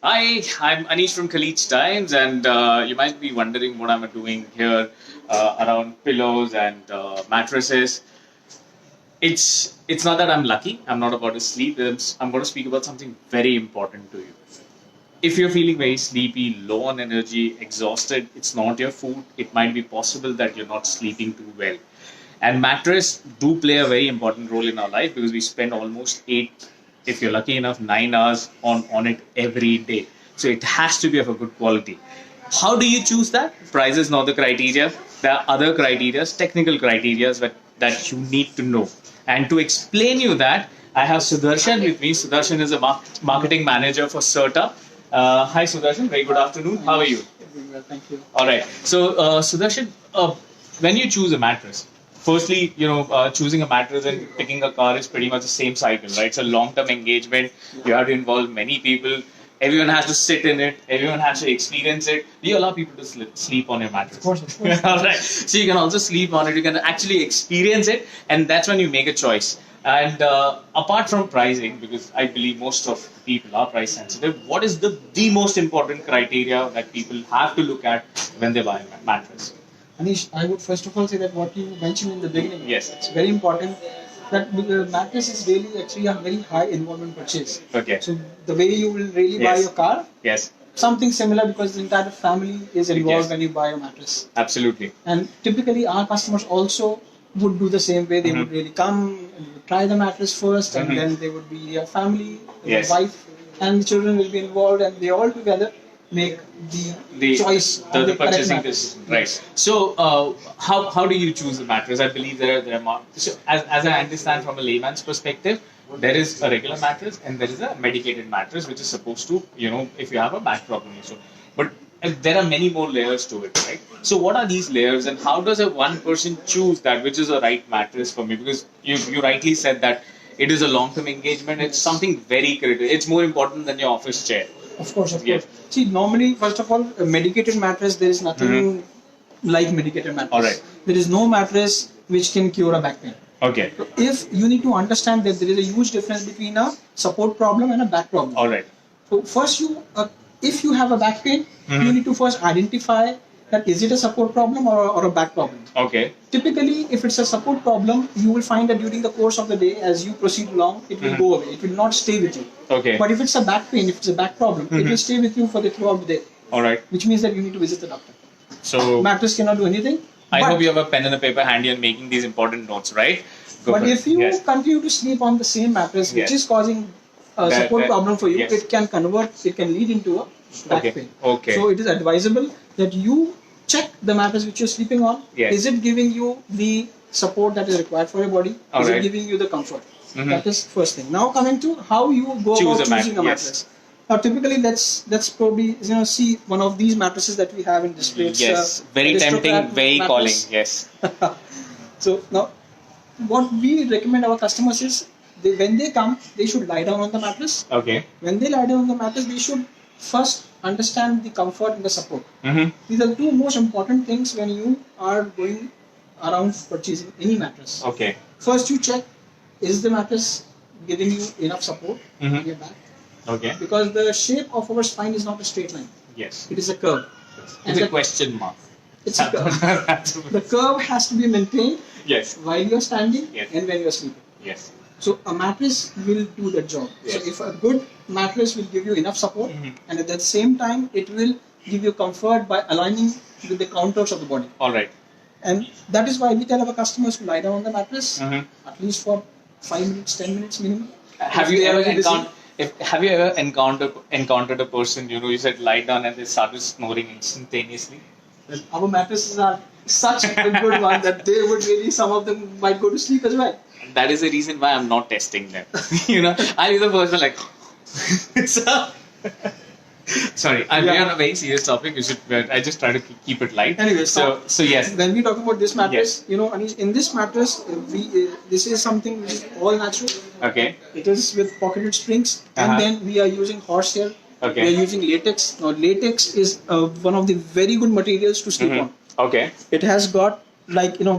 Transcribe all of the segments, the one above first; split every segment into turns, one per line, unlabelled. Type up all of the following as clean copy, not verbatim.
Hi, I'm Anish from Khalid Times, and you might be wondering what I'm doing here around pillows and mattresses. It's not that I'm lucky. I'm not about to sleep. I'm going to speak about something very important to you. If you're feeling very sleepy, low on energy, exhausted, it's not your food. It might be possible that you're not sleeping too well. And mattress do play a very important role in our life because we spend almost 8, if you're lucky enough, 9 hours on it every day. So it has to be of a good quality. How do you choose that? Price is not the criteria. There are other criteria, technical criteria that you need to know. And to explain you that, I have Sudarshan with me. Sudarshan is a marketing manager for Certa. Hi Sudarshan, very good afternoon. How are you?
Doing well, thank you.
All right. So Sudarshan, when you choose a mattress, firstly, choosing a mattress and picking a car is pretty much the same cycle, right? It's a long-term engagement. You have to involve many people. Everyone has to sit in it. Everyone has to experience it. Do you allow people to sleep on your mattress?
Of course.
All right. So you can also sleep on it. You can actually experience it, and that's when you make a choice. And apart from pricing, because I believe most of people are price sensitive, what is the most important criteria that people have to look at when they buy a mattress?
Anish, I would first of all say that what you mentioned in the beginning,
Yes.
it's very important that the mattress is really actually a very high involvement purchase.
Okay.
So the way you will really buy
Yes.
your car,
Yes.
something similar because the entire family is involved
Yes.
when you buy a mattress.
Absolutely.
And typically our customers also would do the same way. They would really come and would try the mattress first, and then they would be a family,
Yes.
the wife and the children will be involved, and they all together make the choice
the
of the correct
purchasing
mattress.
decision, right? So how do you choose a mattress? I believe there are so as I understand from a layman's perspective, there is a regular mattress and there is a medicated mattress which is supposed to, if you have a back problem also. But there are many more layers to it, right? So what are these layers, and how does a one person choose that which is a right mattress for me? Because you rightly said that it is a long term engagement. It's something very critical. It's more important than your office chair.
Of course, of
Yes.
course. See, normally, first of all, a medicated mattress, there is nothing like medicated mattress.
All right.
There is no mattress which can cure a back pain.
Okay.
So if you need to understand that there is a huge difference between a support problem and a back problem.
All right.
So first, if you have a back pain, you need to first identify that is it a support problem or a back problem.
Okay.
Typically, if it's a support problem, you will find that during the course of the day, as you proceed along, it will go away. It will not stay with you.
Okay.
But if it's a back pain, if it's a back problem, it will stay with you for the throughout the day,
All right.
which means that you need to visit the doctor.
So
Mattress cannot do anything.
I
but,
hope you have a pen and a paper handy and making these important notes, right? Go
But
for it.
if you
Yes.
continue to sleep on the same mattress, which
Yes.
is causing a support problem for you,
yes.
it can lead into a back
Okay.
pain.
Okay.
So it is advisable that you check the mattress which you're sleeping on.
Yes.
Is it giving you the support that is required for your body?
All
is
right.
it giving you the comfort? That is first thing. Now coming to how you go
Choose
about
a
choosing a
mattress.
mattress. Now typically let's probably see one of these mattresses that we have in display. It's,
Yes. Very tempting,
Aristocrat
very calling.
mattress.
Yes.
So now, what we recommend our customers is when they come, they should lie down on the mattress.
Okay.
When they lie down on the mattress, they should first understand the comfort and the support.
Mm-hmm.
These are the two most important things when you are going around purchasing any mattress.
Okay.
First, you check is the mattress giving you enough support in your back,
Okay.
because the shape of our spine is not a straight line;
Yes.
it is a curve.
It's a question mark.
It's a curve. The curve has to be maintained
Yes.
while you're standing
Yes.
and when you're sleeping.
Yes.
So a mattress will do that job.
Yes.
So if a good mattress will give you enough support, and at the same time it will give you comfort by aligning with the contours of the body.
All right.
And that is why we tell our customers to lie down on the mattress
Mhm.
at least for 5 minutes, 10 minutes minimum.
Have
If
you
they are
ever
very busy.
have you ever encountered a person, you said lie down and they started snoring instantaneously?
Well, our mattresses are such a good one that they would really, some of them might go to sleep as well.
That is the reason why I'm not testing them. I'll be the first one like so, sorry, I'm
Yeah.
on a very serious topic. I just try to keep it light.
Anyway,
so yes.
When we talk about this mattress,
Yes.
Anish, in this mattress, this is something which is all natural.
Okay.
It is with pocketed springs,
Uh-huh.
and then we are using horsehair.
Okay.
We are using latex. Now, latex is one of the very good materials to sleep on.
Okay.
It has got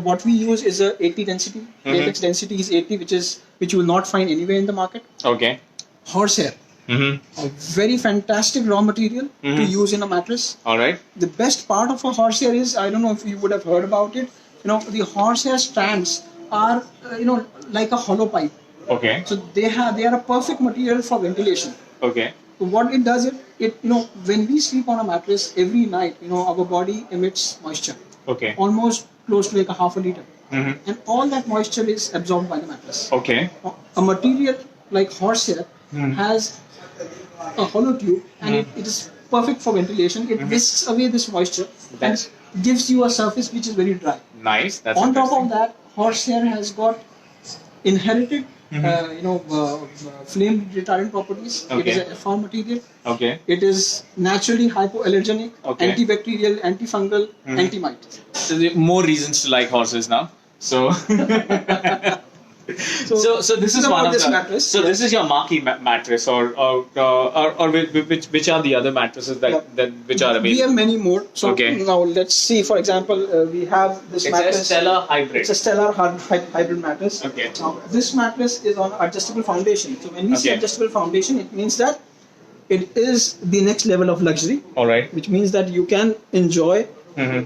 what we use is a 80 density. Latex density is 80, which you will not find anywhere in the market.
Okay.
Horsehair.
Mm-hmm.
A very fantastic raw material to use in a mattress.
All right.
The best part of a horsehair is, I don't know if you would have heard about it. The horsehair strands are like a hollow pipe.
Okay.
So they are a perfect material for ventilation.
Okay.
So what it does, it when we sleep on a mattress every night, our body emits moisture,
Okay.
almost close to like a half a liter,
Mm-hmm.
and all that moisture is absorbed by the mattress.
Okay.
A material like horsehair has a hollow tube, and it is perfect for ventilation. It whisks away this moisture
That's-
and gives you a surface which is very dry.
Nice. That's
On top
interesting.
of that, horsehair has got inherited, flame retardant properties. It
Okay.
is a FR material.
Okay.
It is naturally hypoallergenic,
Okay.
antibacterial, antifungal, anti-mite.
So there are more reasons to like horses now. So. So this is
about
one of
this
the
mattress.
So this is your marquee mattress, or which are the other mattresses that which are
We
available?
have many more. So
Okay.
now let's see. For example, we have this
It's a
mattress.
Stellar hybrid.
It's a stellar hybrid mattress.
Okay.
Now, this mattress is on adjustable foundation. So when we say
Okay.
adjustable foundation, it means that it is the next level of luxury,
All right.
which means that you can enjoy
Mm-hmm.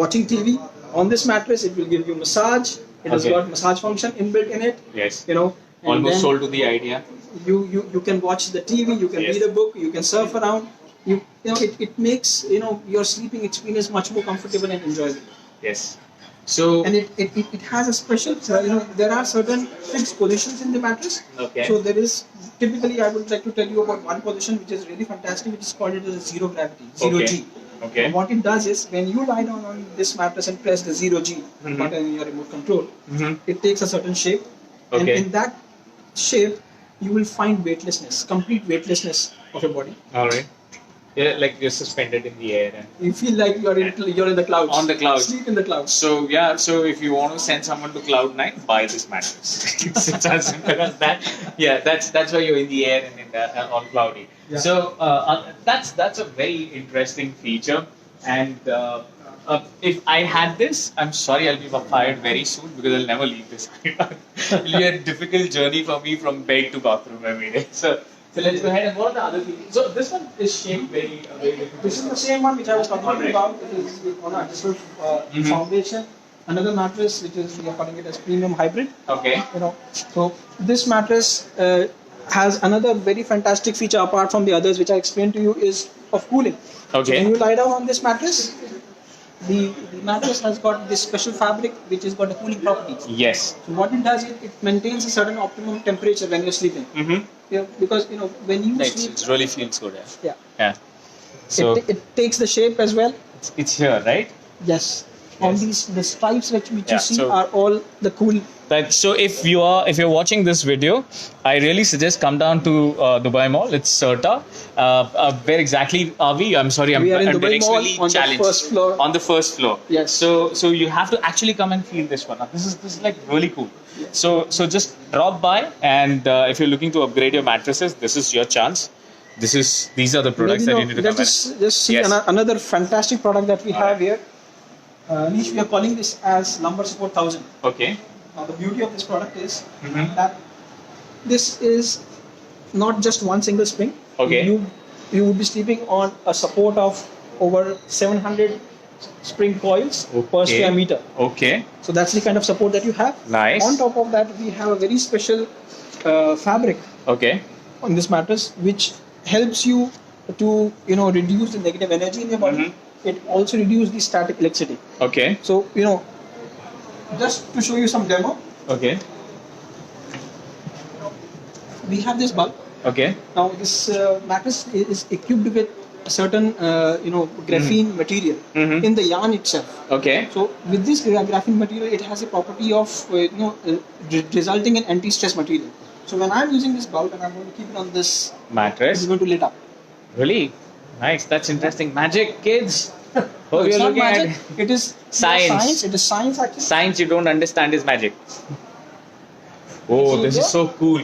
watching TV on this mattress. It will give you massage. It has
Okay.
got massage function inbuilt in it.
Yes.
And
Almost
then
sold to the idea.
You can watch the TV. You can
Yes.
read a book. You can surf around. It makes your sleeping experience much more comfortable and enjoyable.
Yes. So.
And it has a special, there are certain fixed positions in the mattress.
Okay.
So there is, typically I would like to tell you about one position which is really fantastic, which is called it as zero gravity, zero
Okay.
G.
Okay.
And what it does is, when you lie down on this mattress and press the zero G
Mhm.
button in your remote control,
Mm-hmm.
it takes a certain shape. And
Okay.
in that shape, you will find weightlessness, complete weightlessness of your body.
All right. Yeah, like you're suspended in the air and.
You feel like you're in the clouds.
On the clouds.
Sleep in the clouds.
So yeah, so if you want to send someone to cloud nine, buy this mattress. It's as simple as that. Yeah, that's why you're in the air and in the, all cloudy.
Yeah.
So that's a very interesting feature. And if I had this, I'm sorry, I'll be fired very soon because I'll never leave this. It'll be a difficult journey for me from bed to bathroom every day. So let's go ahead and what are the other features? So this one is shaped very different.
This is the same one which I was talking
Alright.
about. It is on a adjustable foundation. Another mattress which is, we are calling it as premium hybrid.
Okay.
So this mattress has another very fantastic feature apart from the others, which I explained to you, is of cooling. So
Okay.
when you lie down on this mattress, the mattress has got this special fabric which has got a cooling properties.
Yes.
So what it does is it maintains a certain optimum temperature when you're sleeping.
Mm-hmm.
Because when you sleep,
It really feels good.
yeah,
Yeah. So
it takes the shape as well.
it's here, right?
Yes. On
Yes.
the stripes which
Yeah,
you see
so-
are all the cool.
So if you're watching this video, I really suggest come down to Dubai Mall. It's Serta. Where exactly are we? I'm sorry,
We are in
I'm
Dubai Mall
directionally
on the
challenged.
first floor.
On the first floor.
Yes.
So you have to actually come and feel this one. Now, this is like really cool. So just drop by, and if you're looking to upgrade your mattresses, this is your chance. These are the products that you need to come
let's just see
Yes.
another fantastic product that we have
Alright.
here. Nish, we are calling this as Lumbar Support 1000.
in. Okay.
Now the beauty of this product is
Mhm.
that this is not just one single spring.
Okay.
You would be sleeping on a support of over 700 spring coils per
Okay.
square meter.
Okay.
So that's the kind of support that you have.
Nice.
On top of that, we have a very special fabric
Okay.
on this mattress, which helps you to reduce the negative energy in your body.
Mhm.
It also reduces the static electricity.
Okay.
So just to show you some demo,
Okay.
we have this bulb.
Okay.
Now this mattress is equipped with a certain graphene material
Mhm.
in the yarn itself.
Okay.
So with this graphene material, it has a property of resulting in anti-stress material. So when I'm using this bulb and I'm going to keep it on this,
Mattress.
it's going to lit up.
Really? Nice. That's interesting. Magic, kids.
No,
Oh,
it's
you're
not
looking
magic.
at
It is
Science.
It is science actually.
science you don't understand is magic. Oh,
So
this is
yeah.
so cool.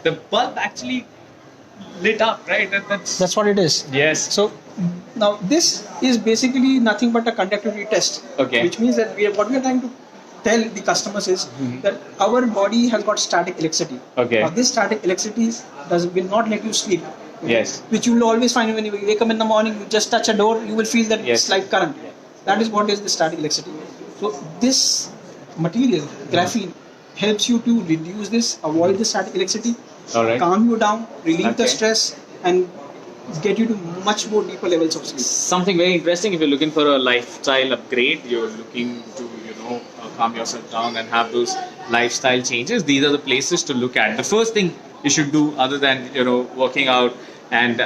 The bulb actually lit up, right?
That's what it is.
Yes.
So now this is basically nothing but a conductivity test.
Okay.
Which means that what we are trying to tell the customers is that our body has got static electricity.
Okay.
Now, this static electricity will not let you sleep.
Yes.
Which you will always find when you wake up in the morning, you just touch a door, you will feel that
Yes.
it's like current. That is what is the static electricity. So this material, graphene, helps you to reduce this, avoid the static electricity,
All right.
calm you down, relieve the
Okay.
stress, and get you to much more deeper levels of sleep.
Something very interesting. If you're looking for a lifestyle upgrade, you're looking to calm yourself down and have those lifestyle changes. These are the places to look at. The first thing you should do, other than working out and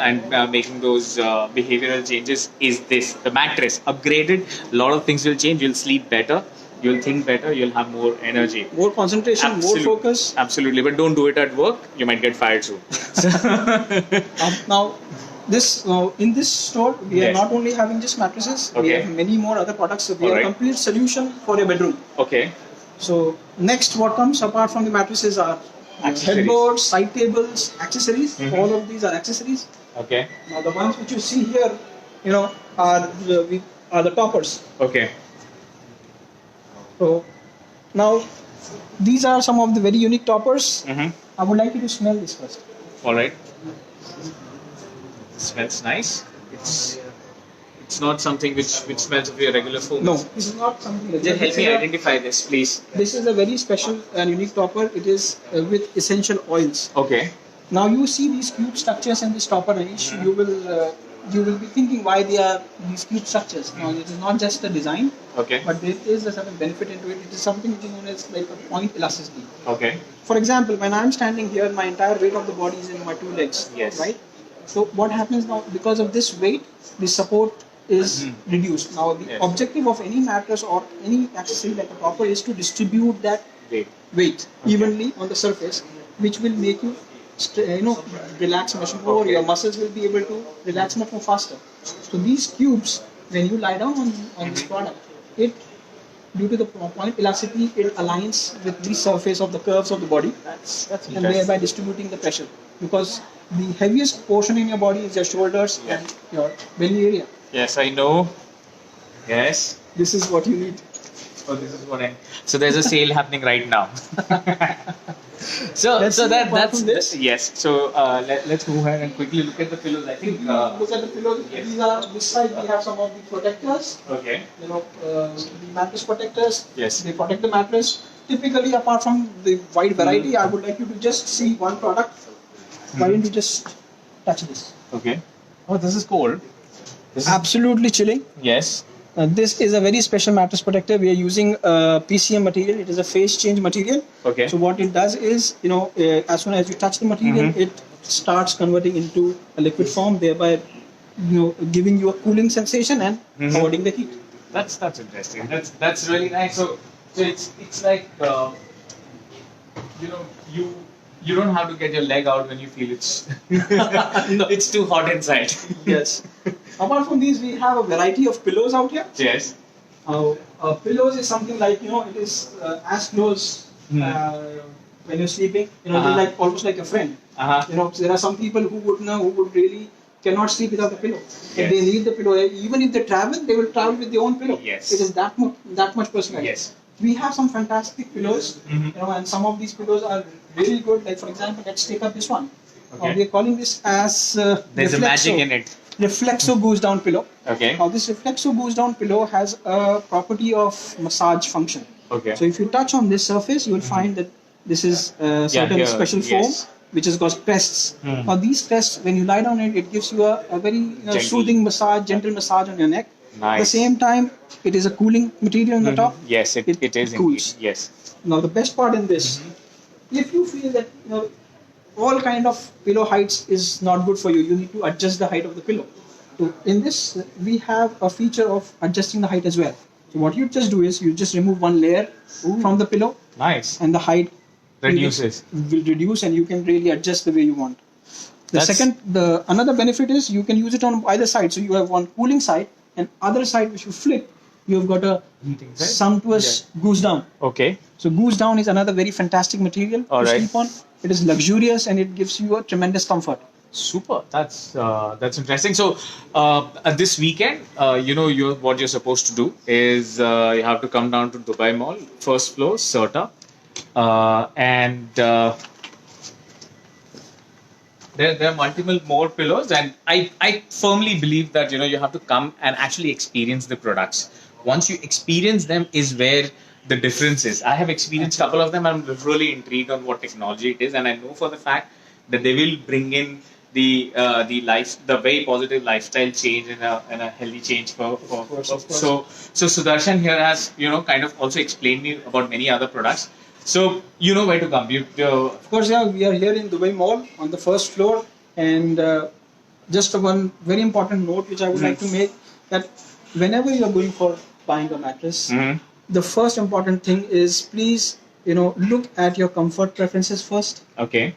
making those behavioral changes, is this: the mattress upgraded. A lot of things will change. You'll sleep better. You'll think better. You'll have more energy.
More concentration,
Absolutely.
more focus.
Absolutely, but don't do it at work. You might get fired soon.
Now, this in this store we are
Yes.
not only having just mattresses, we
Okay.
have many more other products. So we have
Alright.
a complete solution for your bedroom.
Okay.
So next, what comes apart from the mattresses are
Accessories.
headboards, side tables, accessories.
Mhm.
All of these are accessories.
Okay.
Now the ones which you see here, are the toppers.
Okay.
So now these are some of the very unique toppers.
Mm-hmm.
I would like you to smell this first.
All right. Smells nice. It's not something which smells of your regular food.
No, this is not something. Like
Just
that.
help me identify this, please.
This is a very special and unique topper. It is with essential oils.
Okay.
Now you see these cube structures in this topper, Anish. You will be thinking why they are these cube structures. Now it is not just a design,
Okay.
but there is a certain benefit into it. It is something which is known as like a point elasticity.
Okay.
For example, when I'm standing here, my entire weight of the body is in my two legs.
Yes.
Right. So what happens now? Because of this weight, the support is reduced. Now the
Yes.
objective of any mattress or any accessory like a topper is to distribute that
Great.
weight evenly on the surface, which will make you relax much more.
Okay.
Your muscles will be able to relax much more faster. So these cubes, when you lie down on this product, it due to the point elasticity, it aligns with the surface of the curves of the body,
That's
and
interesting.
thereby distributing the pressure. Because the heaviest portion in your body is your shoulders
Yeah.
and your belly area.
Yes, I know. Yes.
This is what you need.
Oh, this is what I. So there's a sale happening right now. So
Let's
so
see
that
apart
that's
from this.
yes. So let's move ahead and quickly look at the pillows. I think.
Look at the pillows.
Yes.
These are this side. We have some of the protectors.
Okay.
The mattress protectors.
Yes.
They protect the mattress. Typically, apart from the wide variety, I would like you to just see one product. Why don't you just touch this?
Okay. Oh, this is cold. This is,
Absolutely chilling.
yes.
This is a very special mattress protector. We are using PCM material. It is a phase change material.
Okay.
So what it does is, as soon as you touch the material, it starts converting into a liquid form, thereby, giving you a cooling sensation and avoiding the heat.
That's interesting. That's really nice. So it's like you don't have to get your leg out when you feel it's it's too hot inside.
Yes. Apart from these, we have a variety of pillows out here.
Yes.
Pillows is something like it is as close when you're sleeping. They're like almost like a friend. There are some people who would really cannot sleep without a pillow. If
Yes.
they need the pillow, even if they travel, they will travel with their own pillow.
Yes.
It is that much personal.
Yes.
We have some fantastic pillows, and some of these pillows are really good. Like for example, let's take up this one.
Okay.
We are calling this as
There's a magic in it.
Reflexo goes down pillow.
Okay.
Now this Reflexo goes down pillow has a property of massage function.
Okay.
So if you touch on this surface, you will find that this is certain
here,
special foam,
yes.
which has got crests. Now these crests, when you lie down on it, it gives you a very
Gentle.
soothing massage, gentle massage on your neck. At the
Nice.
same time, it is a cooling material on the top.
Yes, it is
cools.
indeed. Yes.
Now the best part in this, if you feel that all kind of pillow heights is not good for you, you need to adjust the height of the pillow. So in this, we have a feature of adjusting the height as well. So what you just do is you just remove one layer from the pillow,
Nice.
and the height
Reduces.
will reduce, and you can really adjust the way you want.
That's-
Another benefit is you can use it on either side. So you have one cooling side, and other side which you flip, you've got a
Heating side?
sumptuous goose down.
Okay.
So goose down is another very fantastic material
All
to
right.
sleep on. It is luxurious and it gives you a tremendous comfort.
Super. That's interesting. So this weekend, what you're supposed to do is you have to come down to Dubai Mall, first floor, Serta, and there are multiple more pillows, and I firmly believe that you have to come and actually experience the products. Once you experience them, is where the difference is. I have experienced a couple of them. I'm really intrigued on what technology it is, and I know for the fact that they will bring in the very positive lifestyle change and a healthy change
Of course.
so Sudarshan here has kind of also explained me about many other products. So you know where to come.
Of course, yeah, we are here in Dubai Mall on the first floor, and just one very important note which I would like to make, that whenever you are going for buying a mattress, the first important thing is, please, look at your comfort preferences first.
Okay.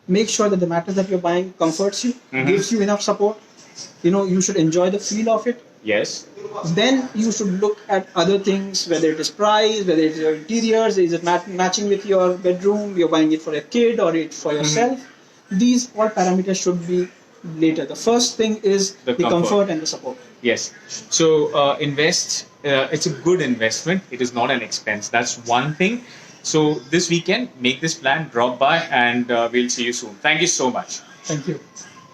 Make sure that the mattress that you're buying comforts you, gives you enough support. You should enjoy the feel of it.
Yes.
Then you should look at other things, whether it is price, whether it is your interiors, is it matching with your bedroom, you're buying it for a kid or it for yourself. These all parameters should be later. The first thing is the comfort and the support.
Yes. So invest. It's a good investment. It is not an expense. That's one thing. So this weekend, make this plan, drop by, and we'll see you soon. Thank you so much.
Thank you.